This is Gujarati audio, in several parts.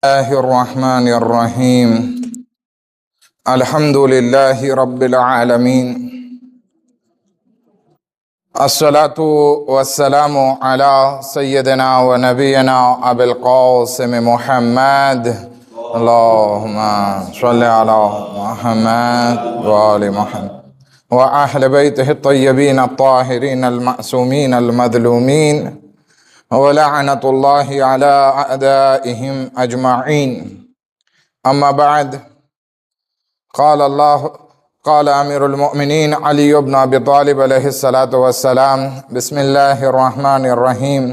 الله الرحمن الرحيم. الحمد لله رب العالمين. الصلاة والسلام على سيدنا ونبينا أبي القاسم محمد. اللهم صل على محمد وآل محمد وأهل بيته الطيبين الطاهرين المعصومين المظلومين ولعنة الله على أعدائهم أجمعين. أما بعد، قال أمير المؤمنين علي بن أبي طالب عليه الصلاة والسلام: بسم الله الرحمن الرحيم.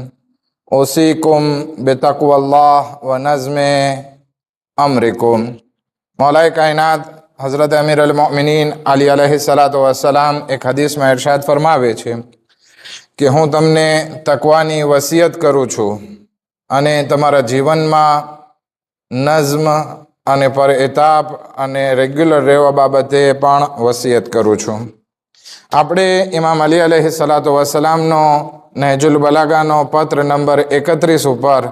أوصيكم بتقوى الله ونظم أمركم. मौलाए कायनात हज़रत अमीर अल मोमिनीन अली अलैहिस्सलातु वस्सलाम एक हदीसમાં इरशाद फरमावे છે કે હું તમને તકવાની વસિયત કરું છું અને તમારા જીવનમાં નઝ્મ અને પરએતાપ અને રેગ્યુલર રહેવા બાબતે પણ વસિયત કરું છું. આપણે ઇમામ અલી અલૈહિસ્સલાતુ વસ્સલામનો નહજુલ બલાગાનો પત્ર નંબર 31 ઉપર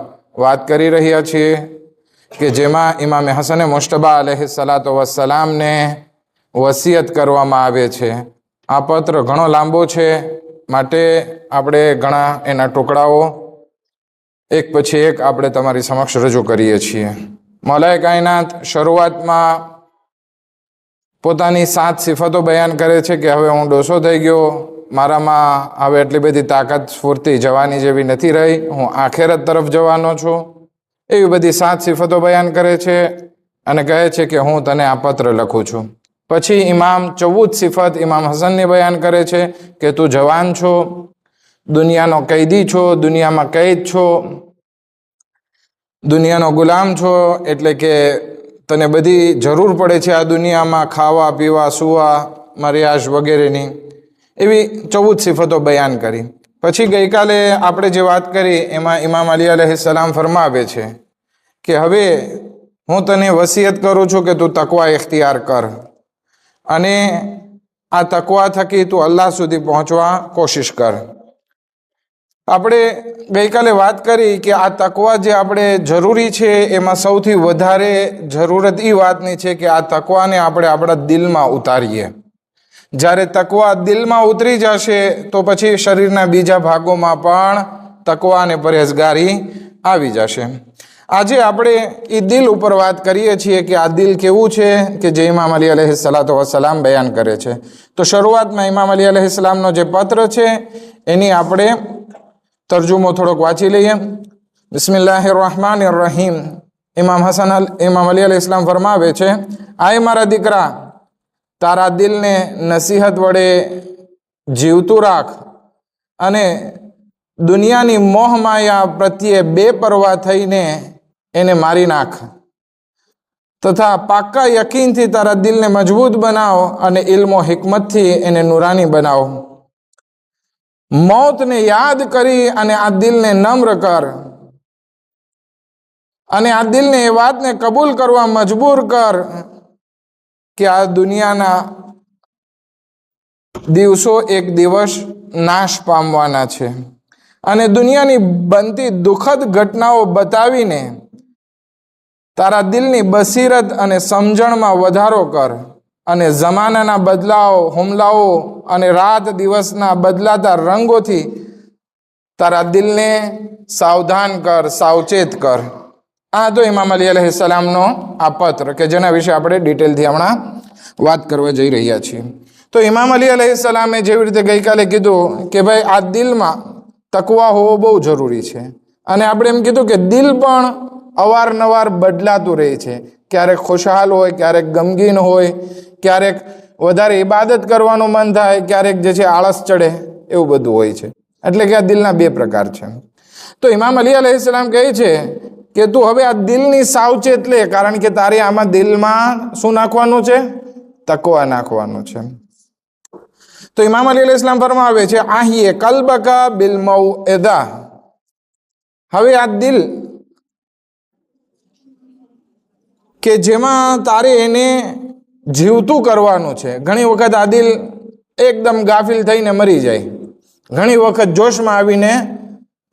વાત કરી રહ્યા છીએ કે જેમાં ઇમામ હસન મુશ્તબા અલૈહિસ્સલાતુ વસ્સલામને વસિયત કરવામાં આવે છે. આ પત્ર ઘણો લાંબો છે, માટે આપણે ઘણા એના ટુકડાઓ એક પછી એક આપણે તમારી સમક્ષ રજૂ કરીએ છીએ. મૌલાએ કાયનાત શરૂઆતમાં પોતાની 7 સિફતો બયાન કરે છે કે હવે હું ડોસો થઈ ગયો, મારામાં હવે એટલી બધી તાકાત સ્ફૂર્તિ જવાની જેવી નથી રહી, હું આખેરત તરફ જવાનો છું. એવી બધી 7 સિફતો બયાન કરે છે અને કહે છે કે હું તને આ પત્ર લખું છું. પછી ઇમામ 14 સિફત ઇમામ હસનને બયાન કરે છે કે તું જવાન છો, દુનિયાનો કૈદી છો, દુનિયામાં કૈદ છો, દુનિયાનો ગુલામ છો, એટલે કે તને બધી જરૂર પડે છે આ દુનિયામાં ખાવા પીવા સૂવા મર્યાશ વગેરેની. એવી 14 સિફતો બયાન કરી. પછી ગઈકાલે આપણે જે વાત કરી એમાં ઇમામ અલી અલૈહિસ્સલામ ફરમાવે છે કે હવે હું તને વસિયત કરું છું કે તું તકવા ઇખ્તિયાર કર અને આ તકવા થકી તું અલ્લાહ સુધી પહોંચવા કોશિશ કર. આપણે ગઈકાલે વાત કરી કે આ તકવા જે આપણે જરૂરી છે એમાં સૌથી વધારે જરૂરત એ વાતની છે કે આ તકવાને આપણે આપણા દિલમાં ઉતારીએ. જ્યારે તકવા દિલમાં ઉતરી જશે તો પછી શરીરના બીજા ભાગોમાં પણ તકવા અને પરહેઝગારી આવી જશે. આજે આપણે એ દિલ ઉપર વાત કરીએ છીએ કે આ દિલ કેવું છે કે જે ઇમામ અલી અલૈહિસ્સલાતુ વસ્સલામ બયાન કરે છે. તો શરૂઆતમાં ઇમામ અલી અલૈહિસ્સલામનો જે પત્ર છે એની આપણે તર્જુમો થોડોક વાંચી લઈએ. બિસ્મિલ્લાહિર રહમાનિર રહીમ. ઇમામ અલી અલૈહિસ્સલામ ફરમાવે છે: આય મારા દીકરા, તારા દિલને નસીહત વડે જીવતું રાખ અને દુનિયાની મોહમાયા પ્રત્યે બેપરવા થઈને એને મારી નાખ તથા પાક્કા યકીનથી તારા દિલને મજબૂત બનાવ અને ઇલ્મો હિકમતથી એને નુરાની બનાવ. મોતને યાદ કરી અને આ દિલને નમ્ર કર અને આ દિલને એ વાતને કબૂલ કરવા મજબૂર કર કે આ દુનિયાના દિવસો એક દિવસ નાશ પામવાના છે અને દુનિયાની બનતી દુઃખદ ઘટનાઓ બતાવીને તારા દિલની બસીરત અને સમજણમાં વધારો કર અને જમાનાના બદલાવ, હુમલાઓ અને રાત દિવસના બદલાતા રંગોથી તારા દિલને સાવધાન કર, સાવચેત કર. આ તો ઇમામ અલી અલૈહિસ્સલામનો આ પત્ર કે જેના વિશે આપણે ડિટેલથી હમણાં વાત કરવા જઈ રહ્યા છીએ. તો ઇમામ અલી અલૈહિસ્સલામે જેવી રીતે ગઈકાલે કીધું કે ભાઈ આ દિલમાં તકવા હોવો બહુ જરૂરી છે અને આપણે એમ કીધું કે દિલ પણ અવારનવાર બદલાતું રહે છે. ક્યારેક ખુશહાલ હોય, ક્યારેક ગમગીન હોય, ક્યારેક વધારે ઇબાદત કરવાનું મન થાય, ક્યારેક જે છે આળસ ચડે, એવું બધું હોય છે. એટલે કે આ દિલના 2 પ્રકાર છે. તો ઇમામ અલી અલૈહિસ્સલામ કહે છે કે તું હવે આ દિલની સાવચેત લે, કારણ કે તારે આમાં દિલમાં શું નાખવાનું છે? તકવા નાખવાનું છે. તો ઇમામ અલી અલૈહિસ્સલામ ફરમાવે છે: આહીએ કલ્બકા બિલ મૌઇદા. હવે આ દિલ કે જેમાં તારે એને જીવતું કરવાનું છે. ઘણી વખત આ દિલ એકદમ ગાફિલ થઈને મરી જાય, ઘણી વખત જોશમાં આવીને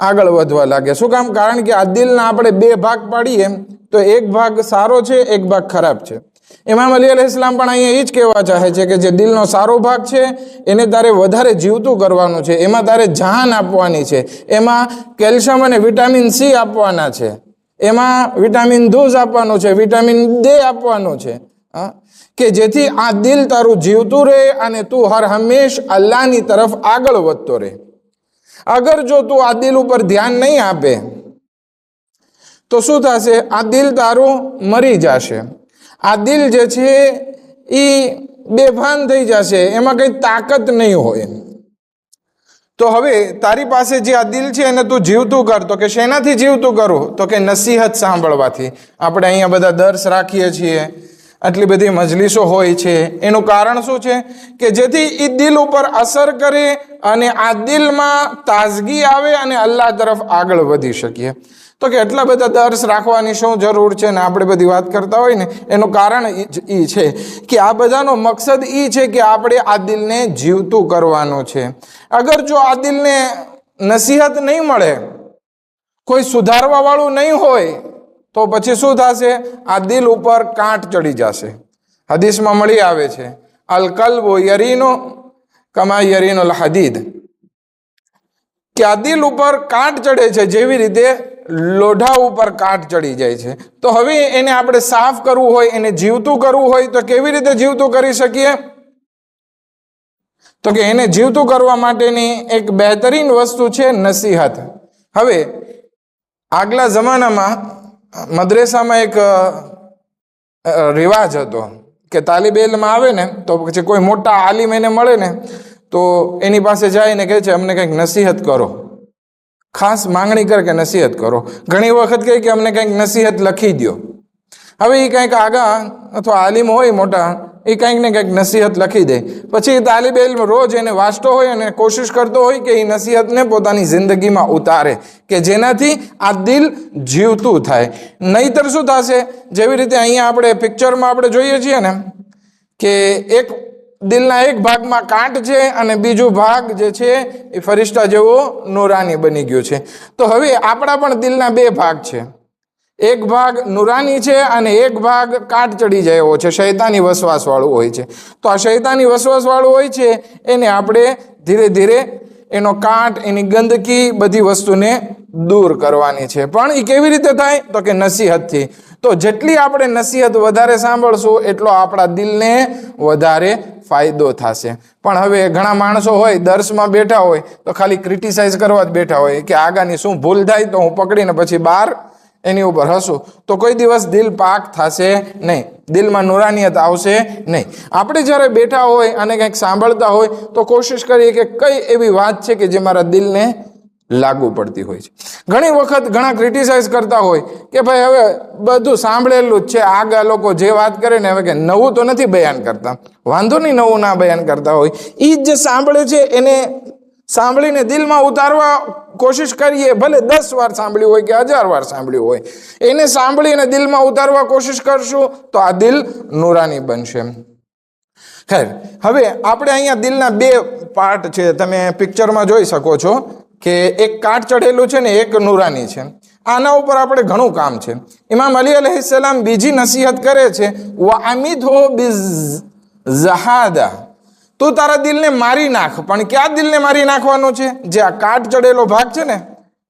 આગળ વધવા લાગે. શું કામ? કારણ કે આ દિલના આપણે 2 ભાગ પાડીએ તો એક ભાગ સારો છે, એક ભાગ ખરાબ છે. ઇમામ અલી અલૈહિસ્સલામ પણ અહીંયા એ જ કહેવા ચાહે છે કે જે દિલનો સારો ભાગ છે એને તારે વધારે જીવતું કરવાનું છે, એમાં તારે જાન આપવાની છે, એમાં કેલ્શિયમ અને વિટામિન સી આપવાના છે, એમાં વિટામિન ધૂસ આપવાનું છે, વિટામિન D આપવાનું છે, કે જેથી આ દિલ તારું જીવતું રહે અને તું હર હંમેશ અલ્લાહની તરફ આગળ વધતો રહે. અગર જો તું આ દિલ ઉપર ધ્યાન નહીં આપે તો શું થશે? આ દિલ તારું મરી જશે. આ દિલ જે છે એ બેભાન થઈ જશે, એમાં કંઈ તાકાત નહીં હોય. તો હવે તારી પાસે જે આ દિલ છે એને તું જીવતું કર. તો કે શેનાથી જીવતું કરું? તો કે નસીહત સાંભળવાથી. આપણે અહીંયા બધા દર્શ રાખીએ છીએ, આટલી બધી મજલિસો હોય છે, એનું કારણ શું છે? કે જેથી એ દિલ ઉપર અસર કરે અને આ દિલમાં તાજગી આવે અને અલ્લાહ તરફ આગળ વધી શકીએ. તો કે એટલા બધા દર્શ રાખવાની શું જરૂર છે ને આપણે બધી વાત કરતા હોય ને, એનું કારણ એ છે કે આ બધાનો મકસદ એ છે કે આપણે આ દિલને જીવતું કરવાનું છે. અગર જો આ દિલને નસીહત નહીં મળે, કોઈ સુધારવા વાળું નહીં હોય, તો પછી શું થશે? આ દિલ ઉપર કાંટ ચડી જશે. હદીસમાં મળી આવે છે, અલ કલ્બુ યરીનો કમા યરીનુલ હદીદ, કે આ દિલ ઉપર કાંટ ચડે છે જેવી રીતે લોઢા ઉપર કાંટ ચડી જાય છે. તો હવે એને આપણે સાફ કરવું હોય, એને જીવતું કરવું હોય, તો કેવી રીતે જીવતું કરી શકીએ? તો કે એને જીવતું કરવા માટેની એક બહેતરીન વસ્તુ છે નસીહત. હવે આગલા જમાનામાં મદ્રેસામાં એક રિવાજ હતો કે તાલિબ ઇલ્મ આવે ને તો પછી કોઈ મોટા આલિમ એને મળે ને તો એની પાસે જાય ને કહે છે અમને કંઈક નસીહત કરો, ખાસ માંગણી કર કે નસીહત કરો. ઘણી વખત કહે કે અમને કંઈક નસીહત લખી દો. હવે એ કંઈક આગા અથવા આલિમ હોય મોટા, એ કંઈક ને કંઈક નસીહત લખી દે. પછી એ તાલિબ ઇલ્મ રોજ એને વાંચતો હોય અને કોશિશ કરતો હોય કે એ નસીહતને પોતાની જિંદગીમાં ઉતારે, કે જેનાથી આ દિલ જીવતું થાય. નહીતર શું થશે? જેવી રીતે અહીંયા આપણે પિક્ચરમાં આપણે જોઈએ છીએ ને કે એક દિલના એક ભાગમાં કાંટ છે અને બીજો ભાગ જે છે એ ફરિશ્તા જેવો નૂરાની બની ગયો છે. તો હવે આપણા પણ દિલના બે ભાગ છે, એક ભાગ નૂરાની છે અને એક ભાગ કાંટ ચડી જાય એવો છે, શૈતાની વસવાસ વાળું હોય છે. તો આ શૈતાની વસવાસ વાળું હોય છે એને આપણે ધીરે ધીરે એનો કાંટ, એની ગંદકી, બધી વસ્તુને દૂર કરવાની છે. પણ એ કેવી રીતે થાય? તો કે નસીહતથી. તો જેટલી આપણે નસીહત વધારે સાંભળશું એટલો આપણા દિલને વધારે ફાયદો થશે. પણ હવે ઘણા માણસો હોય દર્શમાં બેઠા હોય તો ખાલી ક્રિટિસાઇઝ કરવા જ બેઠા હોય કે આગાની શું ભૂલ થાય તો હું પકડીને પછી બહાર એની ઉપર હસું. તો કોઈ દિવસ દિલ પાક થશે નહીં, દિલમાં નૂરાનિયત આવશે નહીં. આપણે જ્યારે બેઠા હોય અને કંઈક સાંભળતા હોય તો કોશિશ કરીએ કે કઈ એવી વાત છે કે જે મારા દિલને લાગુ પડતી હોય છે. ઘણી વખત ઘણા ક્રિટિસાઇઝ કરતા હોય કે ભાઈ હવે બધું સાંભળેલું જ છે, આગા લોકો જે વાત કરે ને હવે કે નવું તો નથી બયાન કરતા. વાંધો નહીં, નવું ના બયાન કરતા હોય, એ જે સાંભળે છે એને સાંભળીને દિલમાં ઉતારવા કોશિશ કરીએ. ભલે 10 વાર સાંભળ્યું હોય કે 1000 વાર સાંભળ્યું હોય, એને સાંભળીને દિલમાં ઉતારવા કોશિશ કરશું તો આ દિલ નૂરાની બનશે. ખેર, હવે આપણે અહીંયા દિલના બે પાર્ટ છે, તમે પિક્ચરમાં જોઈ શકો છો કે એક કાંટ ચઢેલું છે ને એક નૂરાની છે. આના ઉપર આપણે ઘણું કામ છે. ઇમામ અલી અલૈહિસ્સલામ બીજી નસીહત કરે છે, વઅમિદહુ બિઝહાદા, તું તારા દિલને મારી નાખ. પણ ક્યાં દિલને મારી નાખવાનું છે? જે આ કાંટ ચડેલો ભાગ છે ને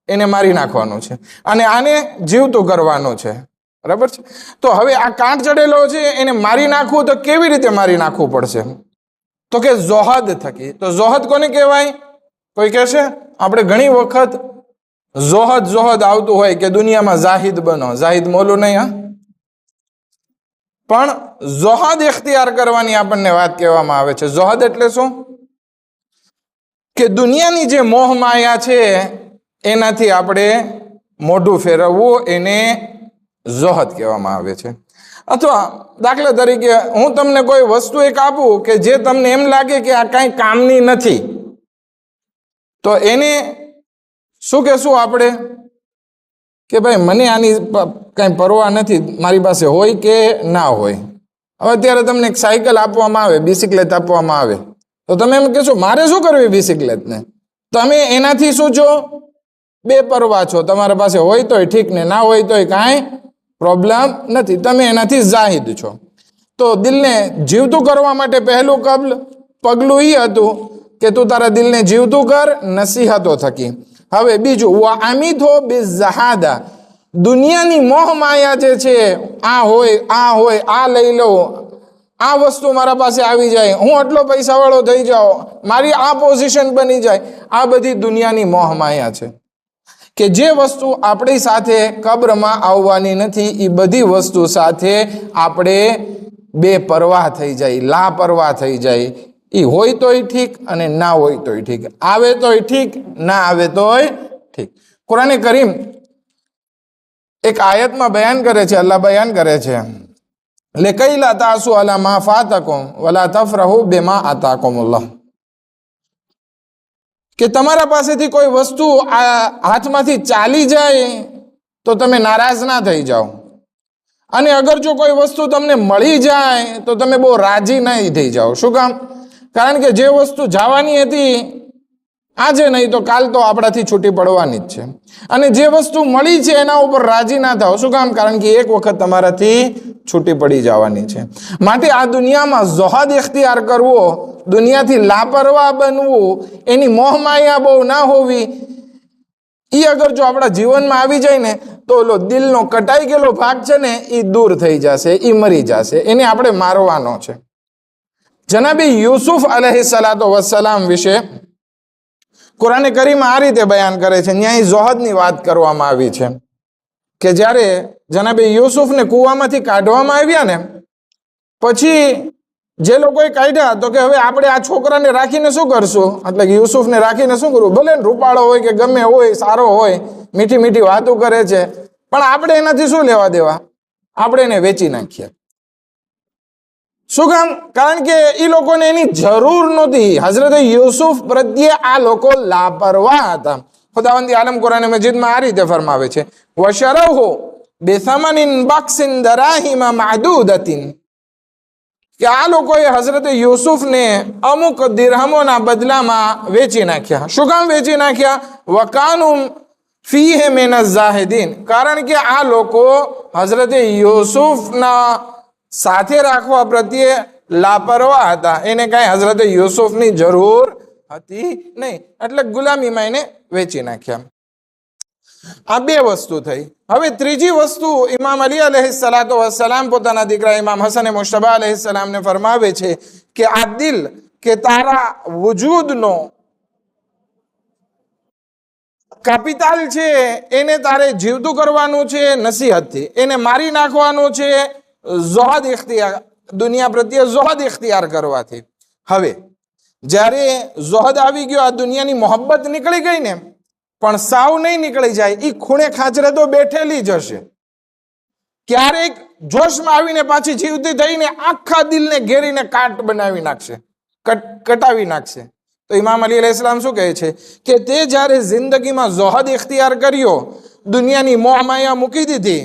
એને મારી નાખવાનો છે અને આને જીવતું કરવાનું છે. બરાબર છે? તો હવે આ કાંટ ચડેલો છે એને મારી નાખવું, તો કેવી રીતે મારી નાખવું પડશે? તો કે ઝોહદ થકી. તો ઝોહદ કોને કહેવાય? કોઈ કહેશે આપણે ઘણી વખત ઝોહદ આવતું હોય કે દુનિયામાં જાહિદ બનો. જાહિદ મોલું નહીં, હા, પણ ઝોહદ ઇખ્તિયાર કરવાની આપણને વાત કહેવામાં આવે છે. ઝોહદ એટલે શું? કે દુનિયાની જે મોહ માયા છે એનાથી આપણે મોઢું ફેરવવું, એને ઝોહદ કહેવામાં આવે છે. અથવા દાખલા તરીકે હું તમને કોઈ વસ્તુ એક આપું કે જે તમને એમ લાગે કે આ કાંઈ કામની નથી, તો એને શું કહેશું આપણે? કે ભાઈ મને આની કાંઈ પરવા નથી, મારી પાસે હોય કે ના હોય. હવે અત્યારે તમને એક સાયકલ આપવામાં આવે, બિસિકલેટ આપવામાં આવે, તો તમે એમ કહેશો મારે શું કરવી બિસિકલેટને? તમે એનાથી શું છો? બેપરવા છો. તમારા પાસે હોય તોય ઠીક ને ના હોય તોય કાંઈ પ્રોબ્લેમ નથી, તમે એનાથી જાહિદ છો. તો દિલને જીવતું કરવા માટે પહેલું પગલું એ હતું કે તું તારા દિલને જીવતું કર નસીહતો થકી. હવે બીજું, આમિથો બિઝહાદા, દુનિયાની મોહ માયા જે છે, આ હોય આ લઈ લો, આ વસ્તુ મારા પાસે આવી જાય, હું આટલો પૈસાવાળો થઈ જાઉં, મારી આ પોઝિશન બની જાય, આ બધી દુનિયાની મોહ માયા છે કે જે વસ્તુ આપણી સાથે કબ્રમાં આવવાની નથી. એ બધી વસ્તુ સાથે આપણે બેપરવાહ થઈ જાય, લાપરવાહ થઈ જાય. એ હોય તોય ઠીક અને ના હોય તોય ઠીક, આવે તોય ઠીક, ના આવે તોય ઠીક. કુરાન કરીમ એક આયતમાં બયાન કરે છે, અલ્લાહ બયાન કરે છે, લેકઈ લા તાસુ અલા મા ફાતકુમ વલા તફરહુ બિમા આતાકુમુલ્લાહ, કે તમારા પાસેથી કોઈ વસ્તુ હાથમાંથી ચાલી જાય તો તમે નારાજ ના થઈ જાઓ, અને અગર જો કોઈ વસ્તુ તમને મળી જાય તો તમે બહુ રાજી નહીં થઈ જાઓ. શું કામ? કારણ કે જે વસ્તુ જવાની હતી આજે નહીં તો કાલ તો આપણાથી છૂટી પડવાની જ છે, અને જે વસ્તુ મળી છે એના ઉપર રાજી ના થાઓ. શું કામ? કારણ કે એક વખત તમારાથી છૂટી પડી જવાની છે. માટે આ દુનિયામાં ઝોહદ ઇખ્તિયાર કરવો, દુનિયાથી લાપરવાહ બનવું, એની મોહમાયા બહુ ના હોવી, એ અગર જો આપણા જીવનમાં આવી જાય ને તો ઓલો દિલનો કટાઈ ગયેલો ભાગ છે ને એ દૂર થઈ જશે, એ મરી જશે, એને આપણે મારવાનો છે. જનાબી યુસુફ અલૈહિસ્સલાતુ વસ્સલામ વિશે કુરાન કરીમ આ રીતે બયાન કરે છે, ન્યાય ઝોહદની વાત કરવામાં આવી છે કે જ્યારે જનાબી યુસુફને કૂવામાંથી કાઢવામાં આવ્યા ને પછી જે લોકોએ કાઢ્યા તો કે હવે આપણે આ છોકરાને રાખીને શું કરશું, એટલે કે યુસુફને રાખીને શું કરવું, ભલે રૂપાળો હોય કે ગમે હોય, સારો હોય, મીઠી મીઠી વાતો કરે છે, પણ આપણે એનાથી શું લેવા દેવા, આપણે એને વેચી નાખીએ. શું કામ? કારણ કે એ લોકોને એની જરૂર નહોતી. હઝરત યુસુફ પ્રત્યે આ લોકો લાપરવાહ હતા. ખુદાવંદી આલમ કુરાન મજીદમાં આ રીતે ફરમાવે છે, વશરહુ બિસમનિન બક્સિન દરાહિમ માદૂદતિન, કે આ લોકોએ હઝરત યુસુફને અમુક દિરહમોના બદલામાં વેચી નાખ્યા. શું કામ વેચી નાખ્યા? વકાનુમ ફીહે મિન ઝાહિદીન, કારણ કે આ લોકો હઝરત યુસુફના સાથે રાખવા પ્રત્યે લાપરવાહ હતા. એને કાંઈ હઝરત યુસુફની જરૂર હતી નહીં, એટલે ગુલામીમાં એને વેચી નાખ્યા. આ બે વસ્તુ થઈ. હવે ત્રીજી વસ્તુ ઇમામ અલી અલૈહિસ્સલાતુ વસ્સલામ પોતાના દીકરા ઇમામ હસન મુશ્તબા અલૈહિસ્સલામને ફરમાવે છે કે આ દિલ કે તારા વજૂદનો કેપિટલ છે એને તારે જીવતું કરવાનું છે નસીહતથી, એને મારી નાખવાનું છે ઝોહદ ઇખ્તિયાર, દુનિયા પ્રત્યે ઝોહદ ઇખ્તિયાર કરવાથી. હવે જ્યારે ઝોહદ આવી ગયો, આ દુનિયાની મોહબ્બત નીકળી ગઈ ને, પણ સાવ નહીં નીકળી જાય, એ ખૂણે ખાંચરે તો બેઠેલી જ હશે. ક્યારેક જોશમાં આવીને પાછી જીવતી થઈને આખા દિલને ઘેરીને કાટ બનાવી નાખશે, કટાવી નાખશે. તો ઇમામ અલી અલૈહિસ્સલામ શું કહે છે કે તે જ્યારે જિંદગીમાં ઝોહદ ઇખ્તિયાર કર્યો, દુનિયાની મોહ માયા મૂકી દીધી,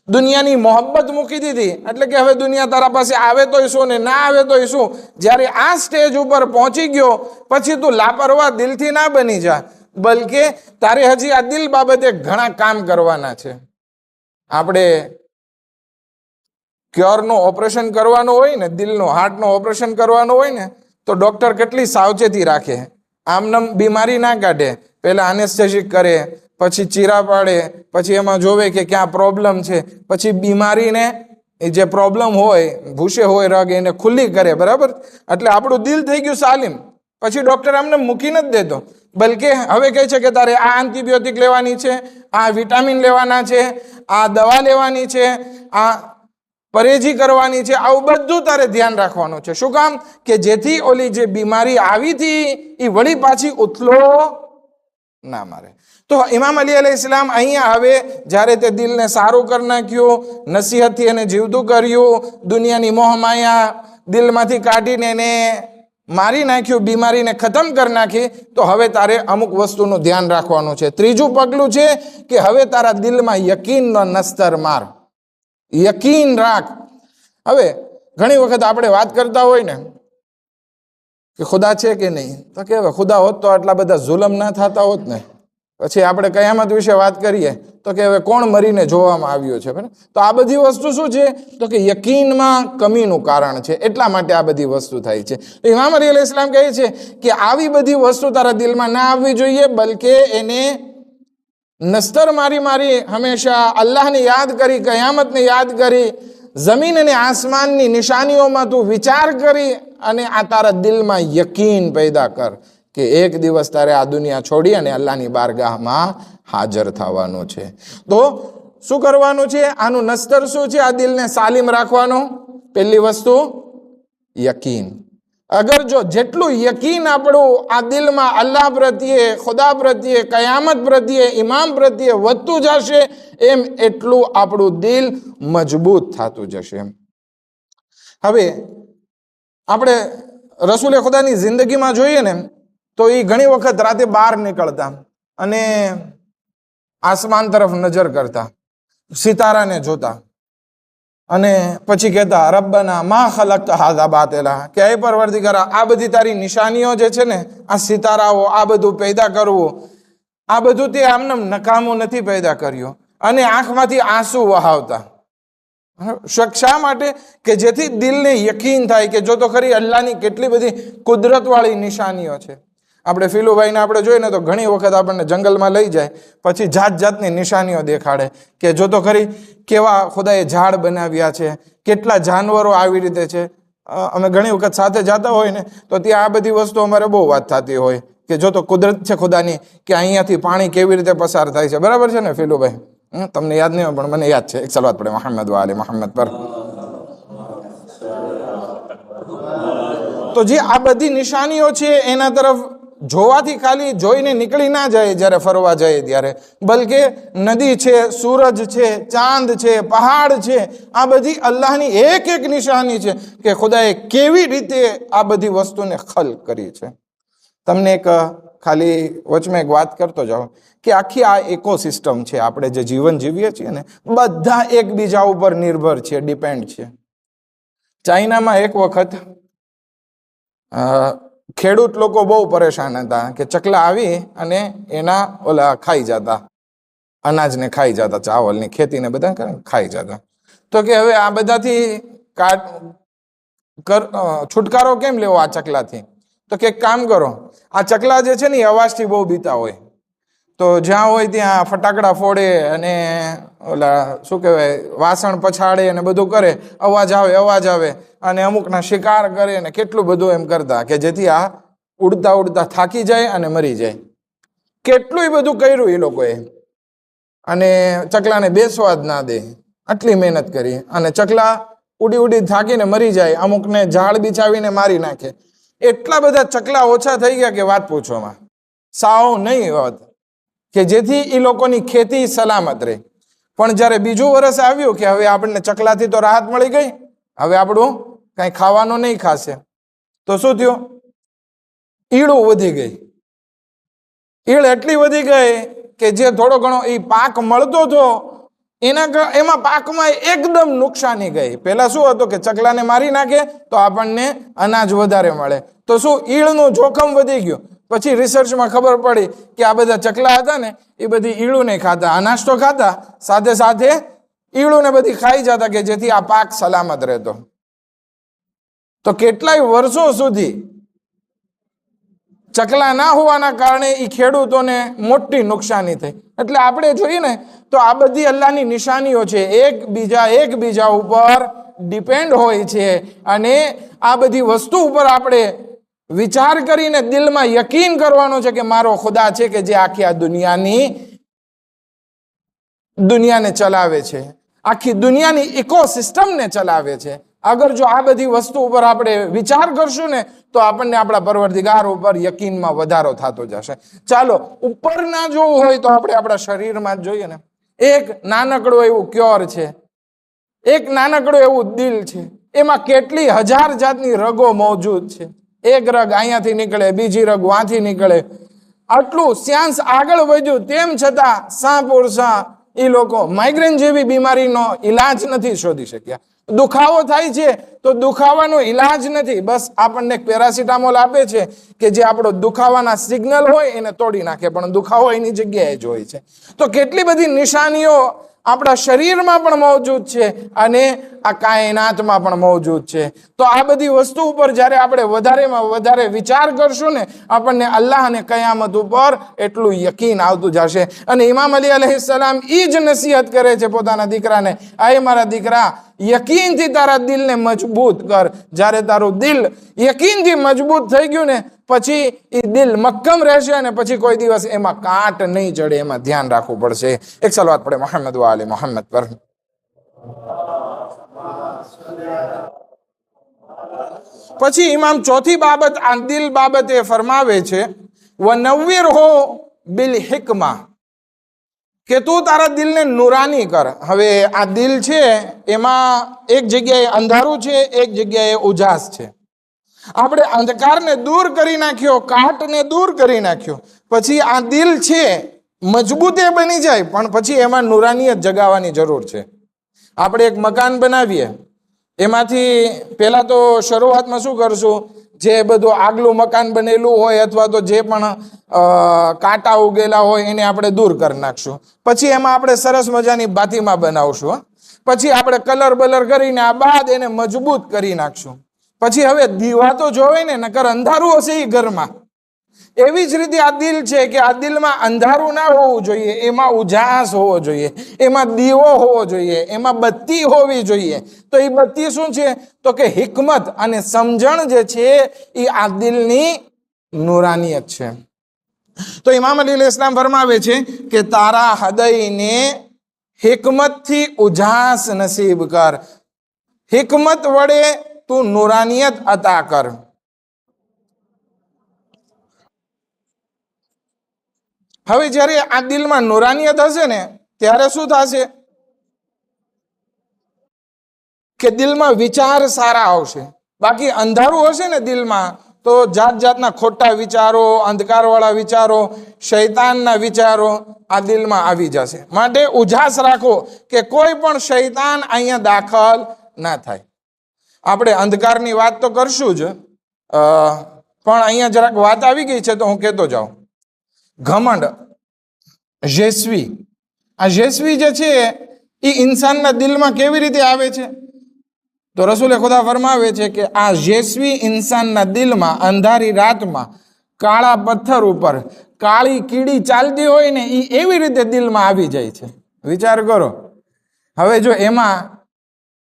દુનિયાની મોહબ્બત મૂકી દીધી, એટલે કે હવે દુનિયા તારા પાસે આવે તોય શું ને ના આવે તોય શું, જ્યારે આ સ્ટેજ ઉપર પહોંચી ગયો પછી તું લાપરવાહ દિલથી ના બની જા, બલકે તારે હજી આ દિલ બાબતે ઘણા કામ કરવાના છે. આપણે ક્યોરનું ઓપરેશન કરવાનું હોય ને, દિલનું હાર્ટનું ઓપરેશન કરવાનું હોય ને, તો ડોક્ટર કેટલી સાવચેતી રાખે, આમનામ બીમારી ના કાઢે, પહેલા એનેસ્થેસિસ કરે, પછી ચીરા પાડે, પછી એમાં જોવે કે ક્યાં પ્રોબ્લેમ છે, પછી બીમારીને જે પ્રોબ્લેમ હોય, ભૂસે હોય રગ, એને ખુલ્લી કરે, બરાબર. એટલે આપણું દિલ થઈ ગયું સાલિમ, પછી ડોક્ટર આમને મૂકી નથી દેતો, બલકે હવે કહે છે કે તારે આ એન્ટીબાયોટિક લેવાની છે, આ વિટામિન લેવાના છે, આ દવા લેવાની છે, આ પરેજી કરવાની છે, આવું બધું તારે ધ્યાન રાખવાનું છે. શું કામ? કે જેથી ઓલી જે બીમારી આવી હતી એ વળી પાછી ઉથલો ના મારે. તો ઇમામ અલી અલૈહિસ્સલામ અહીંયા હવે જ્યારે તે દિલને સારું કરી નાખ્યું, નસીહતથી એને જીવતું કર્યું, દુનિયાની મોહમાયા દિલમાંથી કાઢીને એને મારી નાખ્યું, બીમારીને ખતમ કરી નાખી, તો હવે તારે અમુક વસ્તુનું ધ્યાન રાખવાનું છે. ત્રીજું પગલું છે કે હવે તારા દિલમાં યકીનનો નસ્તર માર, યકીન રાખ. હવે ઘણી વખત આપણે વાત કરતા હોય ને કે ખુદા છે કે નહીં, તો કે હવે ખુદા હોત તો આટલા બધા જુલમ ના થતા હોત ને, પછી આપણે કયામત વિશે વાત કરીએ તો કે હવે કોણ મરીને જોવામાં આવ્યું છે બરાબર. તો આ બધી વસ્તુ શું છે તો કે યકીનમાં કમીનું કારણ છે, એટલા માટે આ બધી વસ્તુ થાય છે. ઇમામ અલી અલૈહિસ સલામ કહે છે કે આવી બધી વસ્તુ તારા દિલમાં ના આવવી જોઈએ, બલકે એને નસ્તર મારી મારી હંમેશા અલ્લાહને યાદ કરી, કયામતને યાદ કરી, જમીન અને આસમાનની નિશાનીઓમાં તું વિચાર કરી અને આ તારા દિલમાં યકીન પેદા કર કે એક દિવસ તારે આ દુનિયા છોડી અને અલ્લાહની બારગાહમાં હાજર થવાનું છે. તો શું કરવાનું છે? આનું નસ્તર શું છે? આ દિલને સાલિમ રાખવાનું. પહેલી વસ્તુ યકીન. અગર જો જેટલું યકીન આપણું આ દિલમાં અલ્લાહ પ્રત્યે, ખુદા પ્રત્યે, કયામત પ્રત્યે, ઇમામ પ્રત્યે વધતું જશે, એમ એટલું આપણું દિલ મજબૂત થતું જશે. હવે આપણે રસૂલે ખુદાની જિંદગીમાં જોઈએ ને તો એ ઘણી વખત રાતે બહાર નીકળતા અને આસમાન તરફ નજર કરતા, સિતારાને જોતા અને પછી કહેતા રબ્બના મા ખલકત હાઝા બાતિલા, કે હે પરવરદિગાર, આ બધી તારી નિશાનીઓ જે છે ને, આ સિતારાઓ, આ બધું પેદા કરવું, આ બધું તે આમને નકામું નથી પેદા કર્યું. અને આંખમાંથી આંસુ વહાવતા. શા માટે? કે જેથી દિલને યકીન થાય કે જો તો ખરી અલ્લાહની કેટલી બધી કુદરતવાળી નિશાનીઓ છે. આપણે ફીલુભાઈને આપણે જોઈએ ને તો ઘણી વખત આપણને જંગલમાં લઈ જાય, પછી જાત જાતની નિશાનીઓ દેખાડે કે જો તો ખરી કેવા ખુદાએ ઝાડ બનાવ્યા છે, કેટલા જાનવરો આવી રીતે છે. અમે ઘણી વખત સાથે જતા હોય ને તો ત્યાં આ બધી વસ્તુ અમારે બહુ વાત થતી હોય કે જો તો કુદરત છે ખુદાની, કે અહીંયાથી પાણી કેવી રીતે પસાર થાય છે. બરાબર છે ને ફીલુભાઈ? તમને યાદ નહીં હોય પણ મને યાદ છે. એક સલાવત પડે મોહમ્મદ વાલે મોહમ્મદ પર. તો જે આ બધી નિશાનીઓ છે એના તરફ જોવાથી ખાલી જોઈને નીકળી ના જાય જ્યારે ફરવા જાય ત્યારે, બલકે નદી છે, સૂરજ છે, ચાંદ છે, પહાડ છે, આ બધી અલ્લાહની એક એક નિશાની છે કે ખુદાએ કેવી રીતે આ બધી વસ્તુને ખલ્ક કરી છે. તમને એક ખાલી વચમાં એક વાત કરતો જાઓ કે આખી આ ઇકોસિસ્ટમ છે, આપણે જે જીવન જીવીએ છીએ ને, બધા એકબીજા ઉપર નિર્ભર છે, ડિપેન્ડ છે. ચાઇનામાં એક વખત ખેડૂત લોકો બહુ પરેશાન હતા કે ચકલા આવી અને એના ઓલા ખાઈ જતા, અનાજને ખાઈ જતા, ચાવલની ખેતીને બધા ખાઈ જતા. તો કે હવે આ બધાથી છુટકારો કેમ લેવો આ ચકલાથી? તો કે એક કામ કરો, આ ચકલા જે છે ને એ અવાજથી બહુ બીતા હોય, તો જ્યાં હોય ત્યાં ફટાકડા ફોડે અને ઓલા શું કહેવાય વાસણ પછાડે અને બધું કરે, અવાજ આવે અને અમુકના શિકાર કરે ને કેટલું બધું એમ કરતા કે જેથી આ ઉડતા ઉડતા થાકી જાય અને મરી જાય. કેટલું બધું કર્યું એ લોકોએ અને ચકલાને બેસવા જ ના દે, આટલી મહેનત કરી અને ચકલા ઉડી ઉડી થાકીને મરી જાય, અમુકને ઝાડ બિછાવીને મારી નાખે. એટલા બધા ચકલા ઓછા થઈ ગયા કે વાત પૂછવામાં સાવ નહીં હોત, કે જેથી એ લોકોની ખેતી સલામત રહે. પણ જ્યારે બીજું વર્ષ આવ્યું કે હવે આપણને ચકલાથી તો રાહત મળી ગઈ, હવે આપણું કઈ ખાવાનું નહીં ખાશે, તો શું થયું? ઈળું વધી ગઈ. ઈળ એટલી વધી ગઈ કે જે થોડો ઘણો એ પાક મળતો હતો એમાં પાકમાં એકદમ નુકસાની ગઈ. પેલા શું હતું કે ચકલાને મારી નાખે તો આપણને અનાજ વધારે મળે, તો શું ઈળનું જોખમ વધી ગયું. પછી રિસર્ચમાં ખબર પડી કે આ બધા ચકલા હતા ને એ બધી ઈળું નહીં ખાતા, અનાજ તો ખાતા, સાથે સાથે ઈળુને બધી ખાઈ જતા કે જેથી આ પાક સલામત રહેતો. તો કેટલાય વર્ષો સુધી ચકલા ના હોવાના કારણે એ ખેડૂતોને મોટી નુકસાની થઈ. એટલે આપણે જોઈએ ને તો આ બધી અલ્લાહની નિશાનીઓ છે, એકબીજા ઉપર ડિપેન્ડ હોય છે અને આ બધી વસ્તુ ઉપર આપણે વિચાર કરીને દિલમાં યકીન કરવાનો છે કે મારો ખુદા છે કે જે આખી આ દુનિયાને ચલાવે છે, આખી દુનિયાની ઇકોસિસ્ટમને ચલાવે છે. અગર જો આ બધી વસ્તુ ઉપર આપણે વિચાર કરશું ને તો આપણને આપણા પરવરદિગાર ઉપર યકીનમાં વધારો થતો જશે. ચાલો ઉપર ના જોવું હોય તો આપણે આપણા શરીરમાં જ જોઈએ ને. એક નાનકડું એવું ક્યોર છે, એક નાનકડું એવું દિલ છે, એમાં કેટલી હજાર જાતની રગો મોજૂદ છે. એક રગ અહીંયાથી નીકળે, બીજી રગ વાંથી નીકળે. આટલું સાયન્સ આગળ વધ્યું તેમ છતાં એ લોકો માઇગ્રેન જેવી બીમારીનો ઈલાજ નથી શોધી શક્યા. દુખાવો થાય છે તો દુખાવાનો ઈલાજ નથી, બસ આપણને પેરાસિટામોલ આપે છે કે જે આપણો દુખાવાના સિગ્નલ હોય એને તોડી નાખે, પણ દુખાવો એની જગ્યાએ જ હોય છે. તો કેટલી બધી નિશાનીઓ આપણા શરીરમાં પણ મોજૂદ છે અને આ કાયનાતમાં પણ મોજૂદ છે. તો આ બધી વસ્તુ ઉપર જ્યારે આપણે વધારેમાં વધારે વિચાર કરશું ને, આપણને અલ્લાહ અને કયામત ઉપર એટલું યકીન આવતું જશે. અને ઇમામ અલી અલૈહિસ્સલામ એ જ નસીહત કરે છે પોતાના દીકરાને, આય મારા દીકરા, યકીનથી તારા દિલને મજબૂત કર. જ્યારે તારું દિલ યકીનથી મજબૂત થઈ ગયું ને, પછી એ દિલ મક્કમ રહેશે અને પછી કોઈ દિવસ એમાં કાંટ નહીં ચડે. એમાં ધ્યાન રાખવું પડશે. એક સલવાત પડે મોહમ્મદ વાલે મોહમ્મદ પર. પછી ઇમામ ચોથી બાબત આ દિલ બાબતે ફરમાવે છે, વનવ્વિર હો બિલ હિકમા, કે તું તારા દિલને નુરાની કર. હવે આ દિલ છે એમાં એક જગ્યાએ અંધારું છે, એક જગ્યાએ ઉજાસ છે. આપણે અંધકારને દૂર કરી નાખ્યો, કાટને દૂર કરી નાખ્યો, પછી આ દિલ છે મજબૂત બની જાય, પણ પછી એમાં નુરાનીયત જગાવવાની જરૂર છે. આપણે એક મકાન બનાવીએ, એમાંથી પહેલા તો શરૂઆતમાં શું કરશું, જે બધું આગલું મકાન બનેલું હોય અથવા તો જે પણ કાંટા ઉગેલા હોય એને આપણે દૂર કરી નાખશું. પછી એમાં આપણે સરસ મજાની બાતીમાં બનાવશું. પછી આપણે કલર બલર કરીને આ બાદ એને મજબૂત કરી નાખશું. પછી હવે દીવા તો જોવે ને, નકર અંધારું હશે એ ઘરમાં. એવી જ રીતે આ દિલ છે કે આ દિલમાં અંધારું ના હોવું જોઈએ, એમાં ઉજાસ હોવો જોઈએ, એમાં દીવો હોવો જોઈએ, એમાં બત્તી હોવી જોઈએ. તો એ બત્તી શું છે, તો કે હિકમત અને સમજણ જે છે એ આ દિલની નુરાનિયત છે. તો ઇમામ અલી ઇસ્લામ ફરમાવે છે કે તારા હૃદયને હિકમતથી ઉજાસ નસીબ કર, હિકમત વડે તું નુરાનિયત અતા કર. હવે જ્યારે આ દિલમાં નુરાનિયત હશે ને, ત્યારે શું થશે કે દિલમાં વિચાર સારા આવશે. બાકી અંધારું હશે ને દિલમાં, તો જાત જાતના ખોટા વિચારો, અંધકારવાળા વિચારો, શૈતાનના વિચારો આ દિલમાં આવી જશે. માટે ઉજાસ રાખો કે કોઈ પણ શૈતાન અહીંયા દાખલ ના થાય. આપણે અંધકારની વાત તો કરશું જ, પણ અહીંયા જરાક વાત આવી ગઈ છે તો હું કહેતો જાઉં. ઘમંડ, જેસવી, આ જેસવી જે છે એ ઇન્સાનના દિલમાં કેવી રીતે આવે છે, તો રસૂલે ખુદા ફરમાવે છે કે આ જેસવી ઇન્સાનના દિલમાં અંધારી રાતમાં કાળા પથ્થર ઉપર કાળી કીડી ચાલતી હોય ને, એ એવી રીતે દિલમાં આવી જાય છે. વિચાર કરો. હવે જો એમાં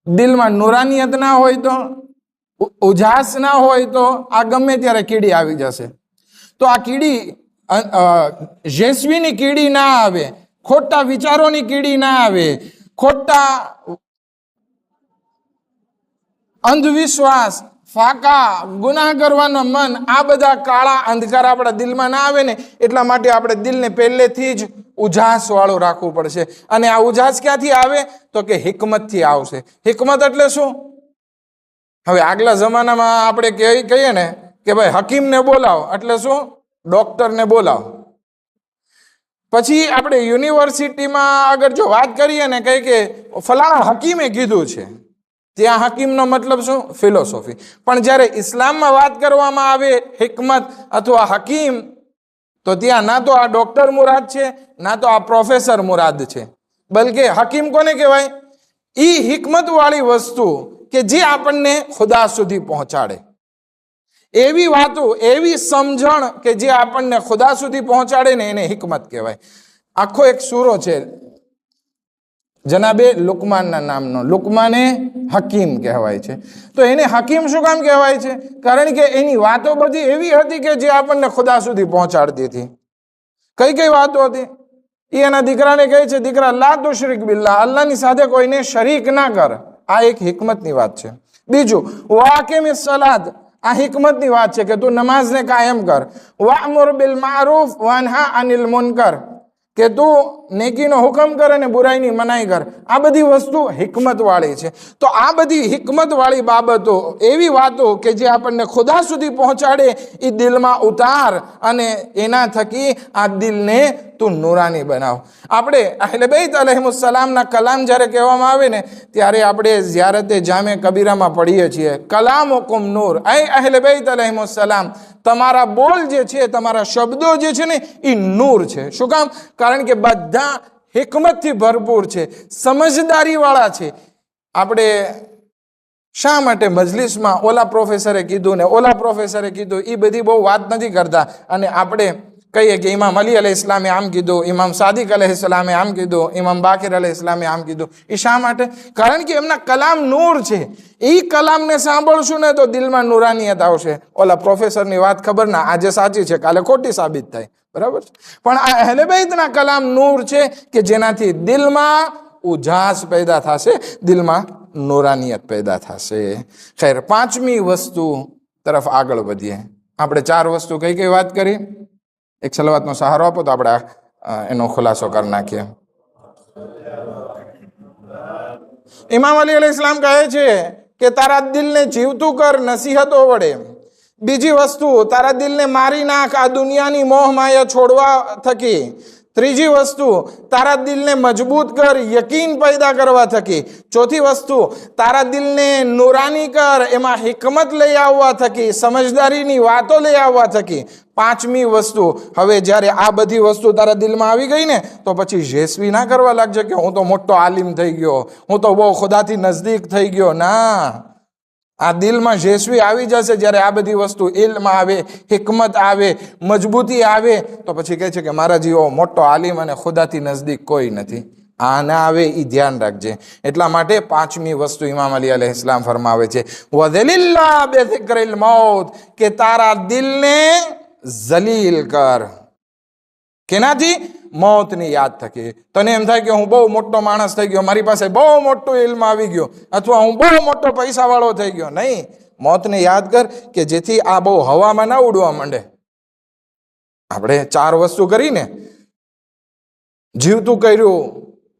દિલમાં નુરાનિયત ના હોય તો, ઉજાસ ના હોય તો આ ગમે ત્યારે કીડી આવી જશે. તો આ કીડી જેસવીની કીડી ના આવે, ખોટા વિચારોની કીડી ના આવે, ખોટા અંધવિશ્વાસ, ફાકા, ગુનાહ કરવાનો મન, આ બધા કાળા અંધકાર આપણા દિલમાં ના આવે ને, એટલા માટે આપણે દિલને પહેલેથી જ ઉજાસ વાળું રાખવું પડશે. અને આ ઉજાસ ક્યાંથી આવે, તો કે હિકમતથી આવશે. હિકમત એટલે શું? હવે આગલા જમાનામાં આપણે કહીએ ને કે ભાઈ હકીમને બોલાવો, એટલે શું? ડોક્ટરને બોલાવો. પછી આપણે યુનિવર્સિટીમાં આગળ જો વાત કરીએ ને, કહીએ કે ફલાણા હકીમે કીધું છે, ત્યાં હકીમનો મતલબ શું? ફિલોસોફી. પણ જ્યારે ઇસ્લામમાં વાત કરવામાં આવે હિકમત અથવા હકીમ, તો ત્યાં ના તો આ ડોક્ટર મુરાદ છે, ના તો આ પ્રોફેસર મુરાદ છે, બલકે હકીમ કોને કહેવાય? એ હિકમત વાળી વસ્તુ કે જે આપણને ખુદા સુધી પહોંચાડે, એવી વાતો, એવી સમજણ કે જે આપણને ખુદા સુધી પહોંચાડે ને, એને હિકમત કહેવાય. આખો એક સૂરો છે જનાબે લુકમાનના નામનો, લુકમાને હકીમ કહેવાય છે. તો એને હકીમ શું કામ કહેવાય છે? કારણ કે એની વાતો બધી એવી હતી કે જે આપણને ખુદા સુધી પહોંચાડતી હતી. કઈ કઈ વાતો હતી? એ એના દીકરાને કહે છે, દીકરા લા તુશરિક બિલ્લાહ, અલ્લાહની સાથે કોઈને શરીક ના કર. આ એક હિકમતની વાત છે. બીજું, વાકિમિસ સલાત, આ હિકમતની વાત છે કે તું નમાઝને કાયમ કર. વાઅમુર બિલ મારૂફ વન્હા અનિલ મુનકર, કે તું નેકીનો હુકમ કર અને બુરાઈની મનાઈ કર. આ બધી વસ્તુ હિકમતવાળી છે. તો આ બધી હિકમતવાળી બાબતો, એવી વાતો કે જે આપણને ખુદા સુધી પહોંચાડે, એ દિલમાં ઉતાર અને એના થકી આ દિલને તું નૂરાની બનાવ. આપણે અહલે બેત અલૈહિસ્સલામના કલામ જ્યારે કહેવામાં આવે ને, ત્યારે આપણે ઝિયારતે જામે કબીરામાં પઢીએ છીએ, કલામુકુમ નૂર, એ અહલે બેત અલૈહિસ્સલામ, તમારા બોલ જે છે, તમારા શબ્દો જે છે ને, એ નૂર છે. શું કામ? કારણ કે બધા હિકમતથી ભરપૂર છે, સમજદારીવાળા છે. આપણે શા માટે મજલિસમાં ઓલા પ્રોફેસરે કીધું ને ઓલા પ્રોફેસરે કીધું એ બધી બહુ વાત નથી કરતા, અને આપણે કહીએ કે ઇમામ અલી અલૈહિસ્સલામે આમ કીધું, ઇમામ સાદિક અલૈહિસ્સલામે આમ કીધું, ઇમામ બાકિર અલૈહિસ્સલામે આમ કીધું. એ શા માટે? કારણ કે એમના કલામ નૂર છે. એ કલામને સાંભળશું ને તો દિલમાં નૂરાનિયત આવશે. ઓલા પ્રોફેસરની વાત ખબર ના, આજે સાચી છે કાલે ખોટી સાબિત થાય, બરાબર? પણ આ અહલે બેતના કલામ નૂર છે કે જેનાથી દિલમાં ઉજાસ પેદા થશે, દિલમાં નૂરાનિયત પેદા થશે. ખૈર, પાંચમી વસ્તુ તરફ આગળ વધીએ. આપણે ચાર વસ્તુ કઈ કઈ વાત કરી? એક સલવાતનો સહારો આપો તો આપણે એનો ખુલાસો કરી નાખીએ. ઇમામ અલી અલૈહિસ્સલામ કહે છે કે તારા દિલને જીવતું કર નસીહતો વડે. બીજી વસ્તુ, તારા દિલને મારી નાખ આ દુનિયાની મોહ માયા છોડવા થકી. ત્રીજી વસ્તુ, તારા દિલને મજબૂત કર યકીન પેદા કરવા થકી. ચોથી વસ્તુ, તારા દિલને નૂરાની કર એમાં હિકમત લઈ આવવા થકી, સમજદારીની વાતો લઈ આવવા થકી. પાંચમી વસ્તુ, હવે જ્યારે આ બધી વસ્તુ તારા દિલમાં આવી ગઈ ને, તો પછી જેસવી ના કરવા લાગજે કે હું તો મોટો આલિમ થઈ ગયો, હું તો બહુ ખુદાથી નજદીક થઈ ગયો. ના, આ દિલમાં જેસવી આવી જશે જ્યારે આ બધી વસ્તુ ઇલ્મ આવે, હિકમત આવે, મજબૂતી આવે, તો પછી કહે છે કે મારા જેવો મોટો આલિમ અને ખુદાથી નજદીક કોઈ નથી. આ ના આવે એ ધ્યાન રાખજે. એટલા માટે પાંચમી વસ્તુ ઇમામ અલી અલૈહિસ્સલામ ફરમાવે છે, વઝલિલ્લા બિઝિક્રિલ મૌત, કે તારા દિલને ઝલીલ કર. કેનાથી? મોતની યાદ થકી. તને એમ થાય કે હું બહુ મોટો માણસ થઈ ગયો, મારી પાસે બહુ મોટું ઇલ્મ આવી ગયો, અથવા હું બહુ મોટો પૈસાવાળો થઈ ગયો. નહીં, મોતને યાદ કર કે જેથી આ બહુ હવામાં ના ઉડવા માંડે. આપણે ચાર વસ્તુ કરીને, જીવતું કર્યું,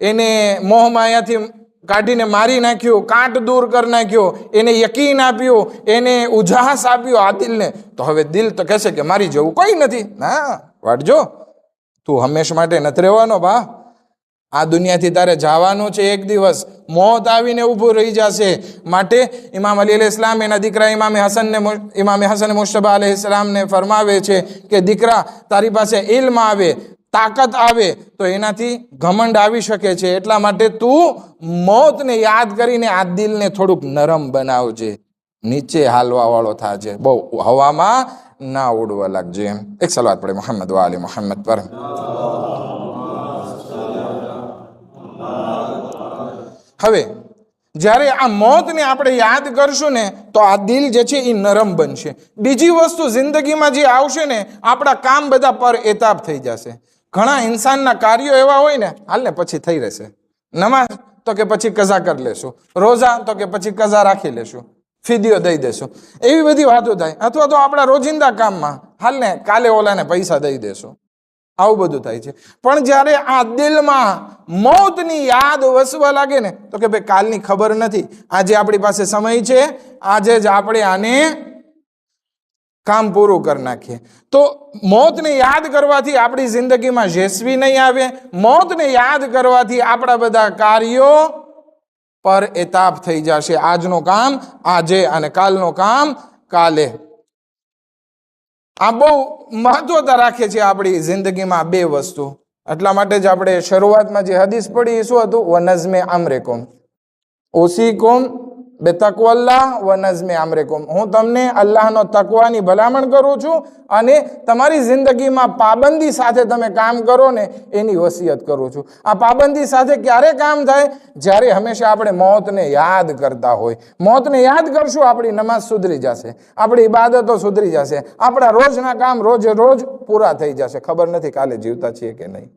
એને મોહ માયાથી કાઢીને મારી નાખ્યું, કાંટ દૂર કરી નાખ્યો, એને યકીન આપ્યું, એને ઉજાસ આપ્યો આ દિલને, તો હવે દિલ તો કહેશે કે મારી જેવું કોઈ નથી. ના, વાટજો, તું હંમેશ માટે નથી રહેવાનો બા. આ દુનિયાથી તારે જવાનું છે. એક દિવસ મોત આવીને ઊભું રહી જશે. માટે ઇમામ અલી અલૈહિસ્સલામ એના દીકરા ઇમામે હસન મુશ્તબા અલૈહિસ્સલામને ફરમાવે છે કે દીકરા, તારી પાસે ઇલ્મ આવે, તાકાત આવે તો એનાથી ઘમંડ આવી શકે છે. એટલા માટે તું મોતને યાદ કરીને આ દિલને થોડુંક નરમ બનાવજે, નીચે હાલવા વાળો થાજે, બહુ હવામાં ના ઉડવા લાગજે. એક સલાત પડે મોહમ્મદ વાલી મોહમ્મદ પર. હવે જ્યારે આ મોતને આપણે યાદ કરશું ને, તો આ દિલ જે છે એ નરમ બનશે. બીજી વસ્તુ, જિંદગીમાં જે આવશે ને, આપણા કામ બધા પર એતાબ થઈ જશે. ઘણા ઇન્સાનના કાર્યો એવા હોય ને, હાલ ને પછી થઈ રહેશે. નમાઝ તો કે પછી કઝા કરી લેશું, રોઝા તો કે પછી કઝા રાખી લેશું, ફિદિયો દઈ દેશું, એવી બધી વાતો થાય. અથવા તો આપણા રોજિંદા કામમાં હાલ ને કાલે ઓલાને પૈસા દઈ દેશું, આવું બધું થાય છે. પણ જ્યારે આ દિલમાં મોતની યાદ વસવા લાગે ને, તો કે ભાઈ કાલની ખબર નથી, આજે આપણી પાસે સમય છે, આજે જ આપણે આને કામ પૂરું કરી નાખીએ. તો મોતને યાદ કરવાથી આપણી જિંદગીમાં જેસવી નહીં આવે. મોતને યાદ કરવાથી આપણા બધા કાર્યો પર એતાબ થઈ જશે. આજનું કામ આજે અને કાલનું કામ કાલે. આ બહુ મહત્વતા રાખે છે આપણી જિંદગીમાં બે વસ્તુ. એટલા માટે જ આપણે શરૂઆતમાં જે હદીસ પડી શું હતું? વનઝમે અમરેકુમ ઓસીકુમ બેતકવલ્લાહ વનઝમે અમરેકુમ. હું તમને અલ્લાહનો તકવાની ભલામણ કરું છું અને તમારી જિંદગીમાં પાબંદી સાથે તમે કામ કરો ને એની વસિયત કરું છું. આ પાબંદી સાથે ક્યારે કામ થાય? જ્યારે હંમેશા આપણે મોતને યાદ કરતા હોય. મોતને યાદ કરશું, આપણી નમાઝ સુધરી જશે, આપણી ઇબાદતો સુધરી જશે, આપણા રોજના કામ રોજે રોજ પૂરા થઈ જશે. ખબર નથી કાલે જીવતા છીએ કે નહીં.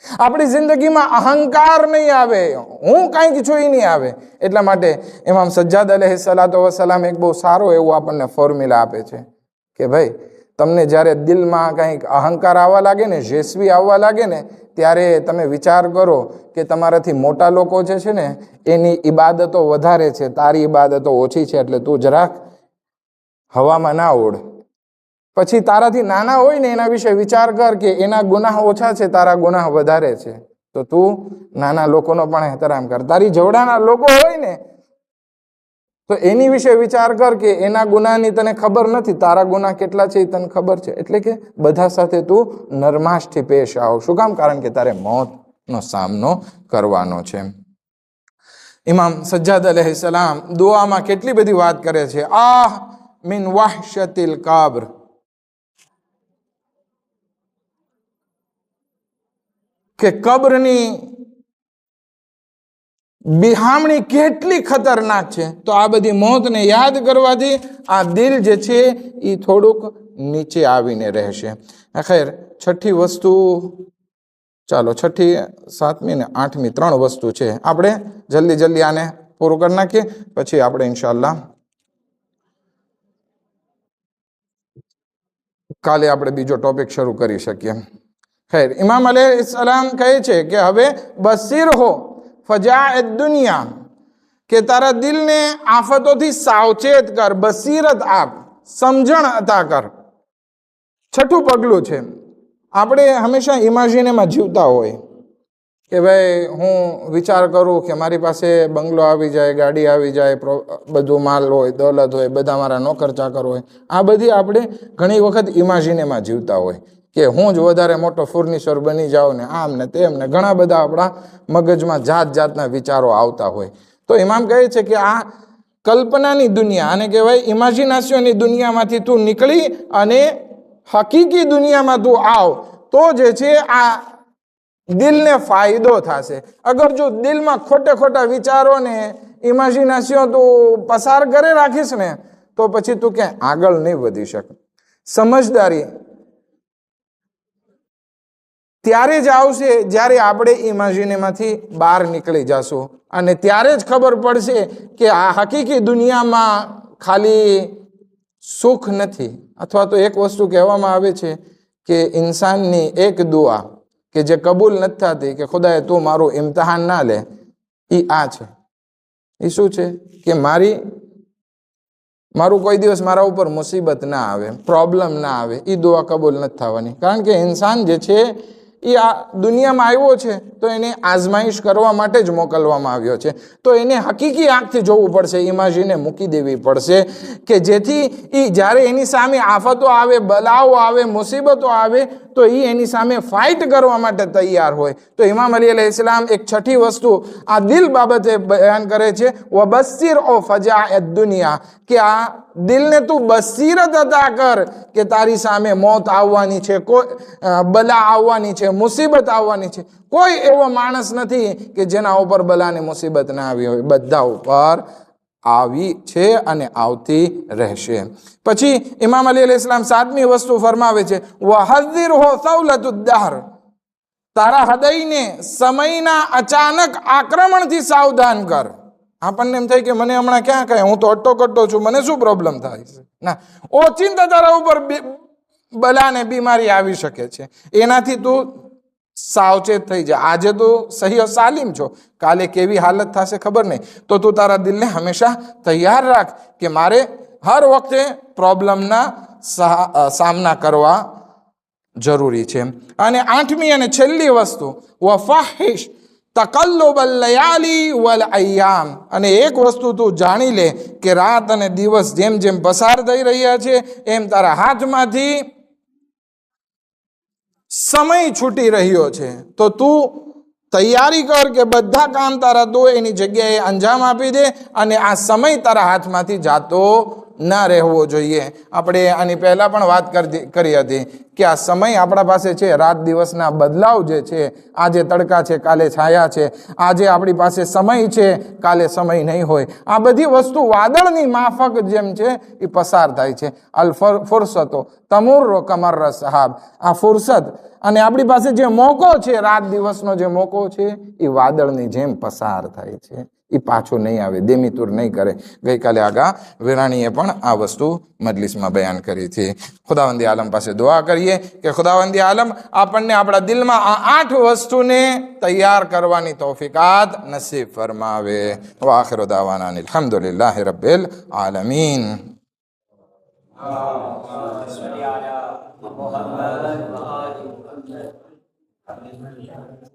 આપણી જિંદગીમાં અહંકાર નહીં આવે, હું કાંઈક છું એ નહીં આવે. એટલા માટે ઇમામ સજ્જાદ અલૈહિસ્સલાતુ વસ્સલામ એક બહુ સારો એવું આપણને ફોર્મ્યુલા આપે છે કે ભાઈ તમને જ્યારે દિલમાં કંઈક અહંકાર આવવા લાગે ને, જેસવી આવવા લાગે ને, ત્યારે તમે વિચાર કરો કે તમારાથી મોટા લોકો જે છે ને એની ઈબાદતો વધારે છે, તારી ઈબાદતો ઓછી છે, એટલે તું જરાક હવામાં ના ઉડ. પછી તારાથી નાના હોય ને એના વિશે વિચાર કર કે એના ગુનાહ ઓછા છે, તારા ગુનાહ વધારે છે, તો તું નાના લોકોનો પણ એહતરામ કર. તારી જવડાના લોકો હોય ને તો એની વિશે વિચાર કર કે એના ગુનાહની તને ખબર નથી, તારા ગુનાહ કેટલા છે એ તને ખબર છે. એટલે કે બધા સાથે તું નરમાશથી પેશ આવ. શું કામ? કારણ કે તારે મોતનો સામનો કરવાનો છે. ઇમામ સજ્જાદ અલૈહિસ્સલામ દુઆમાં કેટલી બધી વાત કરે છે. આહ મિન વહશતિલ કબ્ર, કે કબ્રની બિહામણી કેટલી ખતરનાક છે. તો આ બધી મોતને યાદ કરવાથી આ દિલ જે છે એ થોડુંક નીચે આવીને રહેશે. ખેર, છઠ્ઠી વસ્તુ, ચાલો છઠ્ઠી, સાતમી ને આઠમી 3 વસ્તુ છે. આપણે જલ્દી આને પૂરું કરી નાખીએ, પછી આપણે ઇન્શાઅલ્લાહ કાલે આપણે બીજો ટોપિક શરૂ કરી શકીએ. ખેર, ઇમામ અલૈહિસ્સલામ કહે છે કે હવે બસીર હો ફજાએ દુનિયા, કે તારા દિલને આફતોથી સાવચેત કર, બસીરત આપ, સમજણ અતા કર. છઠ્ઠું પગલું છે, આપણે હંમેશા ઇમેજિનમાં જીવતા હોય કે ભાઈ હું વિચાર કરું કે મારી પાસે બંગલો આવી જાય, ગાડી આવી જાય, બધું માલ હોય, દોલત હોય, બધા મારા નોકર ચાકર હોય. આ બધી આપણે ઘણી વખત ઇમેજિનમાં જીવતા હોય કે હું જ વધારે મોટો ફર્નિચર બની જાઉં ને આમ ને તેમ ને, ઘણા બધા આપણા મગજમાં જાતના વિચારો આવતા હોય. તો ઇમામ કહે છે કે આ કલ્પનાની દુનિયા, આને કહેવાય ઇમેજિનેશનની દુનિયામાંથી તું નીકળી અને હકીકી દુનિયામાં તું આવ, તો જે છે આ દિલને ફાયદો થશે. અગર જો દિલમાં ખોટા વિચારો ને ઇમેજિનેશન તું પસાર કરે રાખીશ ને, તો પછી તું ક્યાંય આગળ નહીં વધી શકે. સમજદારી ત્યારે જ આવશે જ્યારે આપણે ઇમેજિનેમાંથી બહાર નીકળી જશું, અને ત્યારે જ ખબર પડશે કે આ હકીકી દુનિયામાં ખાલી સુખ નથી. અથવા તો એક વસ્તુ કહેવામાં આવે છે કે ઇન્સાનની એક દુઆ કે જે કબૂલ નથી થતી, કે ખુદાએ તું મારું ઇમ્તિહાન ના લે, એ આ છે. એ શું છે? કે મારું કોઈ દિવસ મારા ઉપર મુસીબત ના આવે, પ્રોબ્લેમ ના આવે. એ દુઆ કબૂલ નથી થવાની. કારણ કે ઇન્સાન જે છે એ આ દુનિયામાં આવ્યો છે તો એને આઝમાઈશ કરવા માટે જ મોકલવામાં આવ્યો છે. તો એને હકીકી આંખથી જોવું પડશે, ઇમેજિને મૂકી દેવી પડશે, કે જેથી એ જ્યારે એની સામે આફતો આવે, બલાઓ આવે, મુસીબતો આવે, તો એ એની સામે ફાઇટ કરવા માટે તૈયાર હોય. તો ઇમામ અલી અલૈહિસ્સલામ એક છઠ્ઠી વસ્તુ આ દિલ બાબતે બયાન કરે છે, વબસ્સિર ઓ ફજાએ દુનિયા, કે આ દિલને તું બસીરત અતા કર કે તારી સામે મોત આવવાની છે, કોઈ બલા આવવાની છે, મુસીબત આવવાની છે. કોઈ એવો માણસ નથી કે જેના ઉપર બલાની મુસીબત ના આવી હોય, બધા ઉપર આવી છે અને આવતી રહેશે. પછી ઇમામ અલી અલૈહિસ્સલામ 7મી વસ્તુ ફરમાવે છે, વહઝિર હો સૌલતુદ દહર, તારા હૃદયને સમયના અચાનક આક્રમણથી સાવધાન કર. આપણને એમ થાય કે મને હમણાં ક્યાં કહે, હું તો અટ્ટો છું, મને શું પ્રોબ્લેમ થાય છે? ના, ઓચિંતા તારા ઉપર બલા ને બીમારી આવી શકે છે, એનાથી તું સાવચેત થઈ જા. આજે તું સહી સાલીમ છો, કાલે કેવી હાલત થશે ખબર નહીં. તો તું તારા દિલને હંમેશા તૈયાર રાખ કે મારે હર વખતે પ્રોબ્લેમના સામના કરવા જરૂરી છે. અને 8મી અને છેલ્લી વસ્તુ, વફાહિશ તકલ્લુબ લયાલી વલ અય્યામ, અને એક વસ્તુ તું જાણી લે કે રાત અને દિવસ જેમ પસાર થઈ રહ્યા છે એમ તારા હાથમાંથી સમય છૂટી રહ્યો છે. તો તું તૈયારી કર કે બધા કામ તારા તું એની જગ્યાએ અંજામ આપી દે, અને આ સમય તારા હાથમાંથી જાતો ના રહેવો જોઈએ. આપણે આની પહેલા પણ વાત કરી હતી કે આ સમય આપણા પાસે છે, રાત દિવસના બદલાવ જે છે, આજે તડકા છે, કાલે છાયા છે, આજે આપણી પાસે સમય છે, કાલે સમય નહીં હોય. આ બધી વસ્તુ વાદળની માફક જેમ છે એ પસાર થાય છે. અલ ફુરસતો તમુર કમર સહાબ, આ ફુરસત અને આપણી પાસે જે મોકો છે, રાત દિવસનો જે મોકો છે, એ વાદળની જેમ પસાર થાય છે. એ પાછો નહીં આવે, દેમીતુર નહીં કરે. ગઈકાલે આગા વિરાણીએ પણ આ વસ્તુ મજલિસમાં બયાન કરી હતી. ખુદાવંદી આલમ પાસે દુઆ કરીએ કે ખુદાવંદી આલમ આપણને આપણા દિલમાં આ 8 વસ્તુને તૈયાર કરવાની તૌફીકાત નસીબ ફરમાવે. વાખિર દાવાના અલ્હમ્દુલિલ્લાહી રબ્બિલ આલમીન. محمد